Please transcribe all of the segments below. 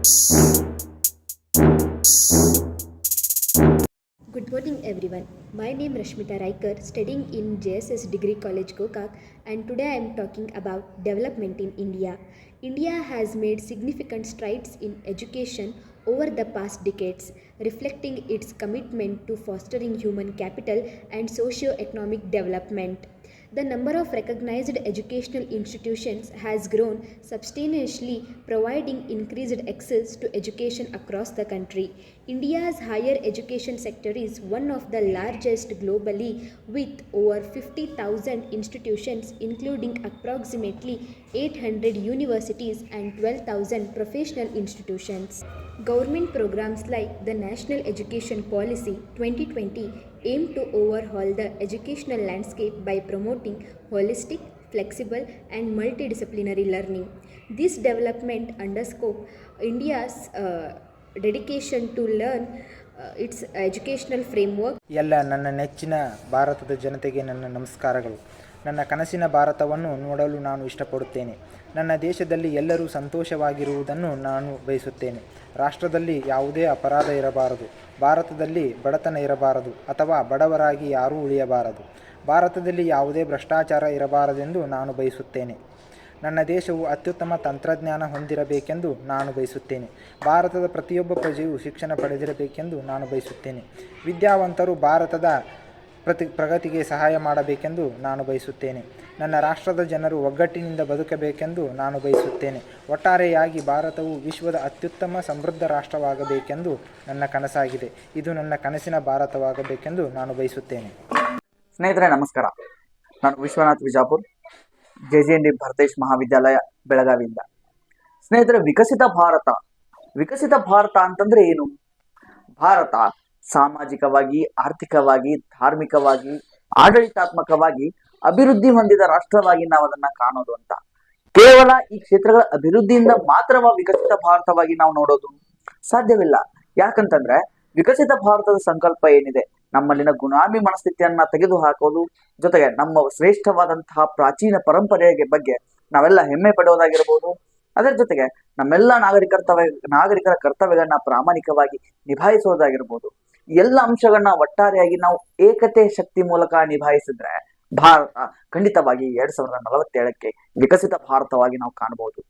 Good morning, everyone. My name is Rashmita Raikar, studying in JSS Degree College, Gokak, and today I am talking about development in India. India has made significant strides in education over the past decades, reflecting its commitment to fostering human capital and socio-economic development. The number of recognized educational institutions has grown substantially, providing increased access to education across the country. India's higher education sector is one of the largest globally, with over 50,000 institutions, including approximately 800 universities and 12,000 professional institutions. Government programs like the National Education Policy 2020 aim to overhaul the educational landscape by promoting holistic, flexible, and multidisciplinary learning. This development underscores India's dedication to learn its educational framework. ಎಲ್ಲ ನನ್ನ ನೆಚ್ಚಿನ ಭಾರತದ ಜನತೆಗೆ ನನ್ನ ನಮಸ್ಕಾರಗಳು. ನನ್ನ ಕನಸಿನ ಭಾರತವನ್ನು ನೋಡಲು ನಾನು ಇಷ್ಟಪಡುತ್ತೇನೆ. ನನ್ನ ದೇಶದಲ್ಲಿ ಎಲ್ಲರೂ ಸಂತೋಷವಾಗಿರುವುದನ್ನು ನಾನು ಬಯಸುತ್ತೇನೆ. ರಾಷ್ಟ್ರದಲ್ಲಿ ಯಾವುದೇ ಅಪರಾಧ ಇರಬಾರದು. ಭಾರತದಲ್ಲಿ ಬಡತನ ಇರಬಾರದು ಅಥವಾ ಬಡವರಾಗಿ ಯಾರೂ ಉಳಿಯಬಾರದು. ಭಾರತದಲ್ಲಿ ಯಾವುದೇ ಭ್ರಷ್ಟಾಚಾರ ಇರಬಾರದೆಂದು ನಾನು ಬಯಸುತ್ತೇನೆ. ನನ್ನ ದೇಶವು ಅತ್ಯುತ್ತಮ ತಂತ್ರಜ್ಞಾನ ಹೊಂದಿರಬೇಕೆಂದು ನಾನು ಬಯಸುತ್ತೇನೆ. ಭಾರತದ ಪ್ರತಿಯೊಬ್ಬ ಪ್ರಜೆಯು ಶಿಕ್ಷಣ ಪಡೆದಿರಬೇಕೆಂದು ನಾನು ಬಯಸುತ್ತೇನೆ. ವಿದ್ಯಾವಂತರು ಭಾರತದ ಪ್ರಗತಿಗೆ ಸಹಾಯ ಮಾಡಬೇಕೆಂದು ನಾನು ಬಯಸುತ್ತೇನೆ. ನನ್ನ ರಾಷ್ಟ್ರದ ಜನರು ಒಗ್ಗಟ್ಟಿನಿಂದ ಬದುಕಬೇಕೆಂದು ನಾನು ಬಯಸುತ್ತೇನೆ. ಒಟ್ಟಾರೆಯಾಗಿ ಭಾರತವು ವಿಶ್ವದ ಅತ್ಯುತ್ತಮ ಸಮೃದ್ಧ ರಾಷ್ಟ್ರವಾಗಬೇಕೆಂದು ನನ್ನ ಕನಸಾಗಿದೆ. ಇದು ನನ್ನ ಕನಸಿನ ಭಾರತವಾಗಬೇಕೆಂದು ನಾನು ಬಯಸುತ್ತೇನೆ. ಸ್ನೇಹಿತರೆ ನಮಸ್ಕಾರ. ನಾನು ವಿಶ್ವನಾಥ್ ವಿಜಾಪುರ್, JJND ಭರತೇಶ್ ಮಹಾವಿದ್ಯಾಲಯ ಬೆಳಗಾವಿಯಿಂದ. ಸ್ನೇಹಿತರೆ, ವಿಕಸಿತ ಭಾರತ ಅಂತಂದ್ರೆ ಏನು? ಭಾರತ ಸಾಮಾಜಿಕವಾಗಿ, ಆರ್ಥಿಕವಾಗಿ, ಧಾರ್ಮಿಕವಾಗಿ, ಆಡಳಿತಾತ್ಮಕವಾಗಿ ಅಭಿವೃದ್ಧಿ ಹೊಂದಿದ ರಾಷ್ಟ್ರವಾಗಿ ನಾವು ಅದನ್ನ ಕಾಣೋದು ಅಂತ. ಕೇವಲ ಈ ಕ್ಷೇತ್ರಗಳ ಅಭಿವೃದ್ಧಿಯಿಂದ ಮಾತ್ರವ ವಿಕಸಿತ ಭಾರತವಾಗಿ ನಾವು ನೋಡೋದು ಸಾಧ್ಯವಿಲ್ಲ. ಯಾಕಂತಂದ್ರೆ ವಿಕಸಿತ ಭಾರತದ ಸಂಕಲ್ಪ ಏನಿದೆ, ನಮ್ಮಲ್ಲಿನ ಗುಲಾಮಿ ಮನಸ್ಥಿತಿಯನ್ನ ತೆಗೆದು ಹಾಕೋದು, ಜೊತೆಗೆ ನಮ್ಮ ಶ್ರೇಷ್ಠವಾದಂತಹ ಪ್ರಾಚೀನ ಪರಂಪರೆಯ ಬಗ್ಗೆ ನಾವೆಲ್ಲ ಹೆಮ್ಮೆ ಪಡೆಯೋದಾಗಿರ್ಬೋದು. ಅದರ ಜೊತೆಗೆ ನಮ್ಮೆಲ್ಲ ನಾಗರಿಕರ ಕರ್ತವ್ಯಗಳನ್ನ ಪ್ರಾಮಾಣಿಕವಾಗಿ ನಿಭಾಯಿಸೋದಾಗಿರ್ಬೋದು. ಎಲ್ಲ ಅಂಶಗಳನ್ನ ಒಟ್ಟಾರೆಯಾಗಿ ನಾವು ಏಕತೆ ಶಕ್ತಿ ಮೂಲಕ ನಿಭಾಯಿಸಿದ್ರೆ ಭಾರತ ಖಂಡಿತವಾಗಿ 2047ಕ್ಕೆ ವಿಕಸಿತ ಭಾರತವಾಗಿ ನಾವು ಕಾಣಬಹುದು.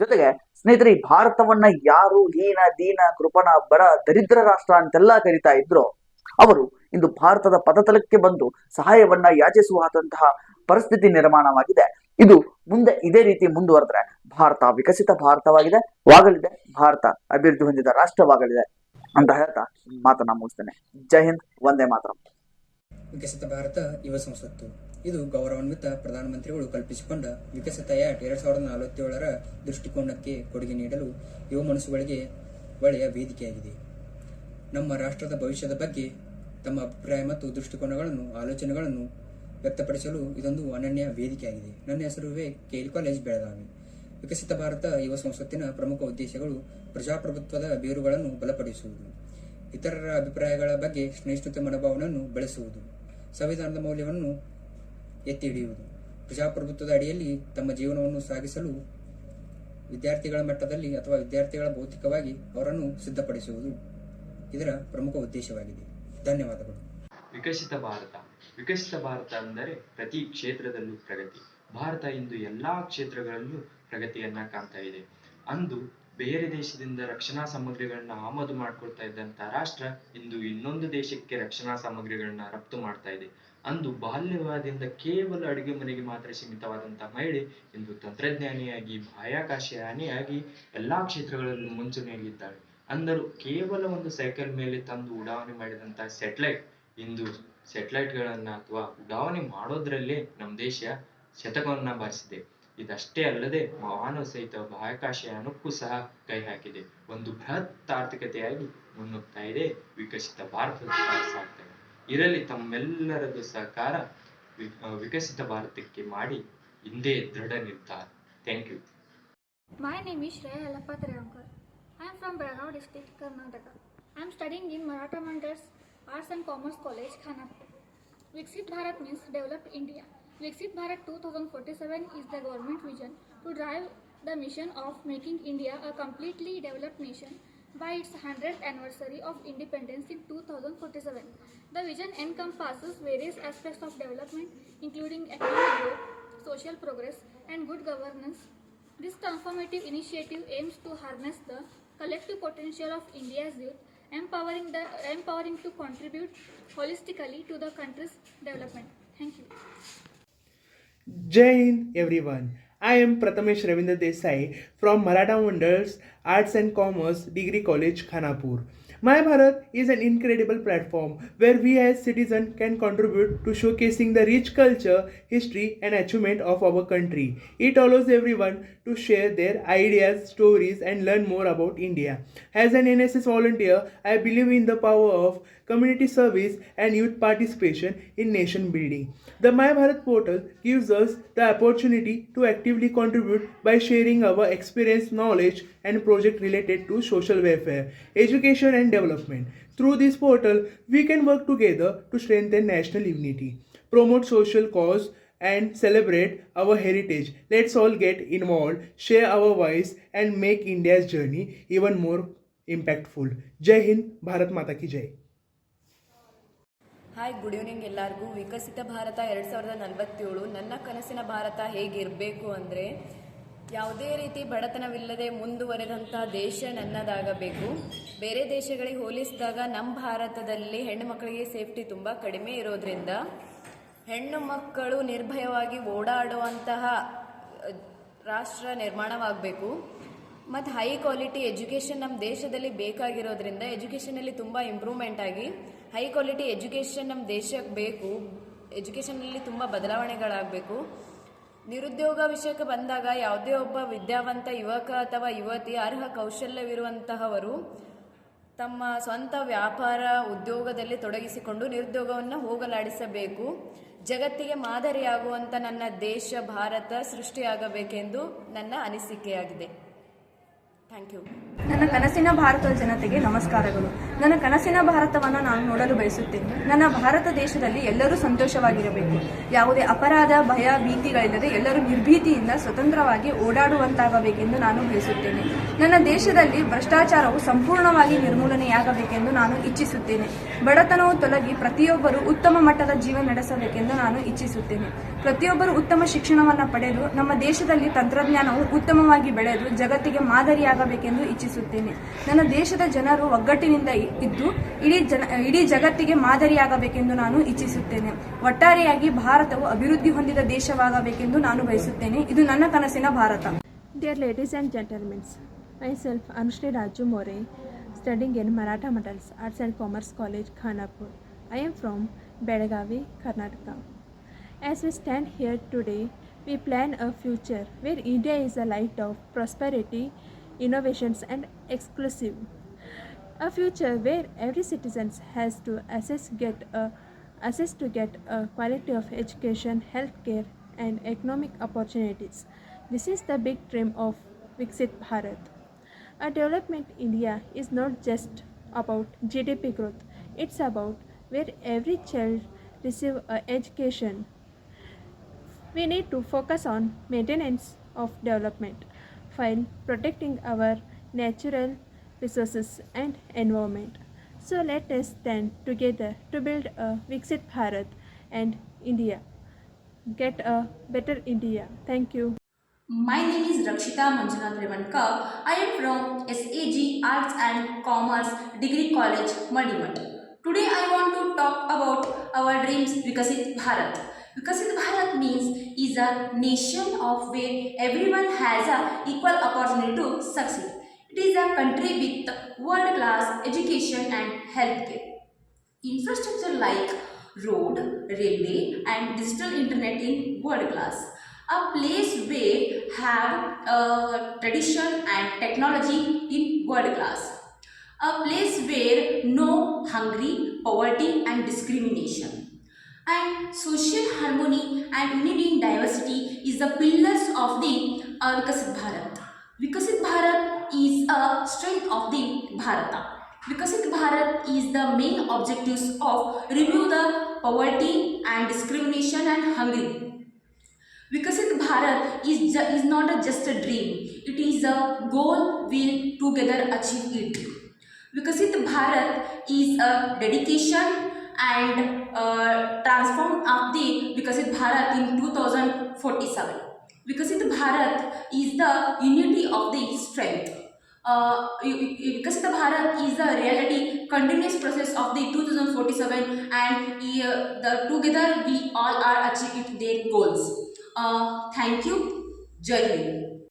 ಜೊತೆಗೆ ಸ್ನೇಹಿತರೆ, ಈ ಭಾರತವನ್ನ ಯಾರು ಹೀನ, ದೀನ, ಕೃಪಣ, ಬಡ, ದರಿದ್ರ ರಾಷ್ಟ್ರ ಅಂತೆಲ್ಲ ಕರಿತಾ ಇದ್ರು, ಅವರು ಇಂದು ಭಾರತದ ಪದತಲಕ್ಕೆ ಬಂದು ಸಹಾಯವನ್ನ ಯಾಚಿಸುವಂತಹ ಪರಿಸ್ಥಿತಿ ನಿರ್ಮಾಣವಾಗಿದೆ. ಇದು ಮುಂದೆ ಇದೇ ರೀತಿ ಮುಂದುವರೆದ್ರೆ ಭಾರತ ವಿಕಸಿತ ಭಾರತವಾಗಿದೆ ವಾಗಲಿದೆ, ಭಾರತ ಅಭಿವೃದ್ಧಿ ಹೊಂದಿದ ರಾಷ್ಟ್ರವಾಗಲಿದೆ ಅಂತ ಹೇಳ್ತಾ ಮಾತನ್ನ ಮುಗಿಸ್ತೇನೆ. ಜೈ ಹಿಂದ್, ವಂದೇ ಮಾತರಂ. ವಿಕಸಿತ ಭಾರತ ಯುವ ಸಂಸತ್ತು ಇದು ಗೌರವಾನ್ವಿತ ಪ್ರಧಾನಮಂತ್ರಿಗಳು ಕಲ್ಪಿಸಿಕೊಂಡ ವಿಕಸಿತ 2047ರ ದೃಷ್ಟಿಕೋನಕ್ಕೆ ಕೊಡುಗೆ ನೀಡಲು ಯುವ ಮನಸ್ಸುಗಳಿಗೆ ಒಳ್ಳೆಯ ವೇದಿಕೆಯಾಗಿದೆ. ನಮ್ಮ ರಾಷ್ಟ್ರದ ಭವಿಷ್ಯದ ಬಗ್ಗೆ ತಮ್ಮ ಅಭಿಪ್ರಾಯ ಮತ್ತು ದೃಷ್ಟಿಕೋನಗಳನ್ನು, ಆಲೋಚನೆಗಳನ್ನು ವ್ಯಕ್ತಪಡಿಸಲು ಇದೊಂದು ಅನನ್ಯ ವೇದಿಕೆಯಾಗಿದೆ. ನನ್ನ ಹೆಸರು KL ಕಾಲೇಜ್ ಬೆಳಗಾವಿ. ವಿಕಸಿತ ಭಾರತ ಯುವ ಸಂಸತ್ತಿನ ಪ್ರಮುಖ ಉದ್ದೇಶಗಳು ಪ್ರಜಾಪ್ರಭುತ್ವದ ಬೇರುಗಳನ್ನು ಬಲಪಡಿಸುವುದು, ಇತರರ ಅಭಿಪ್ರಾಯಗಳ ಬಗ್ಗೆ ಸಹಿಷ್ಣುತೆ ಮನೋಭಾವವನ್ನು ಬೆಳೆಸುವುದು, ಸಂವಿಧಾನದ ಮೌಲ್ಯವನ್ನು ಎತ್ತಿ ಹಿಡಿಯುವುದು, ಪ್ರಜಾಪ್ರಭುತ್ವದ ಅಡಿಯಲ್ಲಿ ತಮ್ಮ ಜೀವನವನ್ನು ಸಾಗಿಸಲು ವಿದ್ಯಾರ್ಥಿಗಳ ಮಟ್ಟದಲ್ಲಿ ಅಥವಾ ವಿದ್ಯಾರ್ಥಿಗಳ ಭೌತಿಕವಾಗಿ ಅವರನ್ನು ಸಿದ್ಧಪಡಿಸುವುದು ಇದರ ಪ್ರಮುಖ ಉದ್ದೇಶವಾಗಿದೆ. ಧನ್ಯವಾದಗಳು. ವಿಕಸಿತ ಭಾರತ ಅಂದರೆ ಪ್ರತಿ ಕ್ಷೇತ್ರದಲ್ಲೂ ಪ್ರಗತಿ. ಭಾರತ ಇಂದು ಎಲ್ಲಾ ಕ್ಷೇತ್ರಗಳಲ್ಲೂ ಪ್ರಗತಿಯನ್ನ ಕಾಣ್ತಾ ಇದೆ. ಅಂದು ಬೇರೆ ದೇಶದಿಂದ ರಕ್ಷಣಾ ಸಾಮಗ್ರಿಗಳನ್ನ ಆಮದು ಮಾಡ್ಕೊಳ್ತಾ ಇದ್ದಂತ ರಾಷ್ಟ್ರ ಇಂದು ಇನ್ನೊಂದು ದೇಶಕ್ಕೆ ರಕ್ಷಣಾ ಸಾಮಗ್ರಿಗಳನ್ನ ರಫ್ತು ಮಾಡ್ತಾ ಇದೆ. ಅಂದು ಬಾಲ್ಯವಾದಿಂದ ಕೇವಲ ಅಡುಗೆ ಮನೆಗೆ ಮಾತ್ರ ಸೀಮಿತವಾದಂತಹ ಮಹಿಳೆ ಇಂದು ತಂತ್ರಜ್ಞಾನಿಯಾಗಿ, ಬಾಹ್ಯಾಕಾಶಯಾನಿಯಾಗಿ ಎಲ್ಲಾ ಕ್ಷೇತ್ರಗಳಲ್ಲೂ ಮುಂಚೂಣಿಯಲ್ಲಿದ್ದಾಳೆ. ಅಂದರು ಕೇವಲ ಒಂದು ಸೈಕಲ್ ಮೇಲೆ ತಂದು ಉಡಾವಣೆ ಮಾಡಿದಂತಹ ಇಂದು ಸೆಟಲೈಟ್ಗಳನ್ನ ಅಥವಾ ಉಡಾವಣೆ ಮಾಡೋದ್ರಲ್ಲೇ ನಮ್ಮ ದೇಶ ಶತಕವನ್ನ ಬಾರಿಸಿದೆ. ಇದಷ್ಟೇ ಅಲ್ಲದೆ ಮಾನವ ಸಹಿತ ಬಾಹ್ಯಾಕಾಶಯಾನಕ್ಕೂ ಸಹ ಕೈ ಹಾಕಿದೆ. ಒಂದು ಬೃಹತ್ ಆರ್ಥಿಕತೆಯಾಗಿ ಮುನ್ನುಗ್ತಾ ಇದೆ ವಿಕಸಿತ ಭಾರತದ ಸಾಗ್ತಾ ಇದೆ. ಇರಲಿ ತಮ್ಮೆಲ್ಲರದು ಸಹಕಾರ ವಿಕಸಿತ ಭಾರತಕ್ಕೆ ಮಾಡಿ ಹಿಂದೆ ದೃಢ ನಿರ್ಧಾರ. Thank you. My name is Shreya Yallappa Trayankar. I am from Belagavi district, Karnataka. I am studying in Maratha Mandal's Arts and Commerce College, Khanapur. Viksit Bharat means developed India. Viksit Bharat 2047 is the government vision to drive the mission of making India a completely developed nation by its 100th anniversary of independence in 2047. The vision encompasses various aspects of development, including economic growth, social progress, and good governance. This transformative initiative aims to harness the collective potential of India's youth, empowering to contribute holistically to the country's development. Thank you. Jai Hind everyone. I am Prathamesh Ravindra Desai from Maratha Wonders Arts and Commerce Degree College, Khanapur. My Bharat is an incredible platform where we as citizens can contribute to showcasing the rich culture, history and achievement of our country. It allows everyone to share their ideas, stories and learn more about India. As an NSS volunteer, I believe in the power of community service and youth participation in nation building. The My Bharat portal gives us the opportunity to actively contribute by sharing our experience, knowledge and project related to social welfare, education and development. Through this portal, we can work together to strengthen national unity, promote social cause and celebrate our heritage. Let's all get involved, share our voice and make India's journey even more impactful. Jai Hind, Bharat Mata ki Jai. Hi good evening ಎಲ್ಲರಿಗೂ. ವಿಕಸಿತ ಭಾರತ 2047 ನನ್ನ ಕನಸಿನ ಭಾರತ ಹೇಗಿರಬೇಕು ಅಂದರೆ ಯಾವುದೇ ರೀತಿ ಬಡತನವಿಲ್ಲದೆ ಮುಂದುವರೆದಂಥ ದೇಶ ನನ್ನದಾಗಬೇಕು. ಬೇರೆ ದೇಶಗಳಿಗೆ ಹೋಲಿಸಿದಾಗ ನಮ್ಮ ಭಾರತದಲ್ಲಿ ಹೆಣ್ಣು ಮಕ್ಕಳಿಗೆ ಸೇಫ್ಟಿ ತುಂಬ ಕಡಿಮೆ ಇರೋದ್ರಿಂದ ಹೆಣ್ಣು ಮಕ್ಕಳು ನಿರ್ಭಯವಾಗಿ ಓಡಾಡುವಂತಹ ರಾಷ್ಟ್ರ ನಿರ್ಮಾಣವಾಗಬೇಕು. ಮತ್ತು ಹೈ ಕ್ವಾಲಿಟಿ ಎಜುಕೇಷನ್ ನಮ್ಮ ದೇಶದಲ್ಲಿ ಬೇಕಾಗಿರೋದ್ರಿಂದ ಎಜುಕೇಷನಲ್ಲಿ ತುಂಬ ಇಂಪ್ರೂವ್ಮೆಂಟ್ ಆಗಿ ಹೈ ಕ್ವಾಲಿಟಿ ಎಜುಕೇಷನ್ ನಮ್ಮ ದೇಶಕ್ಕೆ ಬೇಕು. ಎಜುಕೇಷನಲ್ಲಿ ತುಂಬ ಬದಲಾವಣೆಗಳಾಗಬೇಕು. ನಿರುದ್ಯೋಗ ವಿಷಯಕ್ಕೆ ಬಂದಾಗ ಯಾವುದೇ ಒಬ್ಬ ವಿದ್ಯಾವಂತ ಯುವಕ ಅಥವಾ ಯುವತಿ ಅರ್ಹ ಕೌಶಲ್ಯವಿರುವಂತಹವರು ತಮ್ಮ ಸ್ವಂತ ವ್ಯಾಪಾರ ಉದ್ಯೋಗದಲ್ಲಿ ತೊಡಗಿಸಿಕೊಂಡು ನಿರುದ್ಯೋಗವನ್ನು ಹೋಗಲಾಡಿಸಬೇಕು. ಜಗತ್ತಿಗೆ ಮಾದರಿಯಾಗುವಂಥ ನನ್ನ ದೇಶ ಭಾರತ ಸೃಷ್ಟಿಯಾಗಬೇಕೆಂದು ನನ್ನ ಅನಿಸಿಕೆಯಾಗಿದೆ. Thank you. ನನ್ನ ಕನಸಿನ ಭಾರತದ ಜನತೆಗೆ ನಮಸ್ಕಾರಗಳು. ನನ್ನ ಕನಸಿನ ಭಾರತವನ್ನು ನಾನು ನೋಡಲು ಬಯಸುತ್ತೇನೆ. ನನ್ನ ಭಾರತ ದೇಶದಲ್ಲಿ ಎಲ್ಲರೂ ಸಂತೋಷವಾಗಿರಬೇಕು. ಯಾವುದೇ ಅಪರಾಧ, ಭಯ, ಭೀತಿಗಳಿಲ್ಲದೆ ಎಲ್ಲರೂ ನಿರ್ಭೀತಿಯಿಂದ ಸ್ವತಂತ್ರವಾಗಿ ಓಡಾಡುವಂತಾಗಬೇಕೆಂದು ನಾನು ಬಯಸುತ್ತೇನೆ. ನನ್ನ ದೇಶದಲ್ಲಿ ಭ್ರಷ್ಟಾಚಾರವು ಸಂಪೂರ್ಣವಾಗಿ ನಿರ್ಮೂಲನೆಯಾಗಬೇಕೆಂದು ನಾನು ಇಚ್ಛಿಸುತ್ತೇನೆ. ಬಡತನವು ತೊಲಗಿ ಪ್ರತಿಯೊಬ್ಬರು ಉತ್ತಮ ಮಟ್ಟದ ಜೀವನ ನಡೆಸಬೇಕೆಂದು ನಾನು ಇಚ್ಛಿಸುತ್ತೇನೆ. ಪ್ರತಿಯೊಬ್ಬರು ಉತ್ತಮ ಶಿಕ್ಷಣವನ್ನು ಪಡೆದು ನಮ್ಮ ದೇಶದಲ್ಲಿ ತಂತ್ರಜ್ಞಾನವು ಉತ್ತಮವಾಗಿ ಬೆಳೆದು ಜಗತ್ತಿಗೆ ಮಾದರಿಯಾಗಬೇಕೆಂದು ಇಚ್ಛಿಸುತ್ತೇನೆ. ನನ್ನ ದೇಶದ ಜನರು ಒಗ್ಗಟ್ಟಿನಿಂದ ಇದ್ದು ಇಡೀ ಜಗತ್ತಿಗೆ ಮಾದರಿಯಾಗಬೇಕೆಂದು ನಾನು ಇಚ್ಛಿಸುತ್ತೇನೆ. ಒಟ್ಟಾರೆಯಾಗಿ ಭಾರತವು ಅಭಿವೃದ್ಧಿ ಹೊಂದಿದ ದೇಶವಾಗಬೇಕೆಂದು ನಾನು ಬಯಸುತ್ತೇನೆ. ಇದು ನನ್ನ ಕನಸಿನ Bharat. Dear ladies and gentlemen, myself Anushri Raju More, studying in Maratha Wonders Arts and Commerce College, Khanapur. I am from Belagavi, Karnataka. As we stand here today, we plan a future where India is a light of prosperity, innovations and exclusive. A future where every citizen has to access to get a quality of education, healthcare and economic opportunities. This is the big dream of Viksit Bharat. A development India is not just about GDP growth. It's about where every child receives education. We need to focus on maintenance of development while protecting our natural resources and environment. So let us stand together to build a Viksit Bharat and India. Get a better India. Thank you. My name is Rakshita Manjunath Revankar. I am from SAG Arts and Commerce Degree College, Maldimat. Today I want to talk about our dreams Vikasit Bharat. Vikasit Bharat means is a nation of where everyone has a equal opportunity to succeed. It is a country with world-class education and healthcare. Infrastructure like road, railway and digital internet in world class. A place where have tradition and technology in world class. A place where no hungry, poverty and discrimination. And social harmony and unity in diversity is the pillars of the Vikasit Bharat. Vikasit Bharat is a strength of the Bharata. Vikasit Bharat is the main objectives of remove the poverty and discrimination and hunger. Vikasit Bharat is not just a dream, it is a goal we'll together achieve it. Vikasit Bharat is a dedication and transform of the Vikasit Bharat in 2047. Vikasit Bharat is the unity of the strength. Vikasita Bharat is a reality continuous process of the 2047 and the together we all are achieving their goals. Thank you. Jai Hind.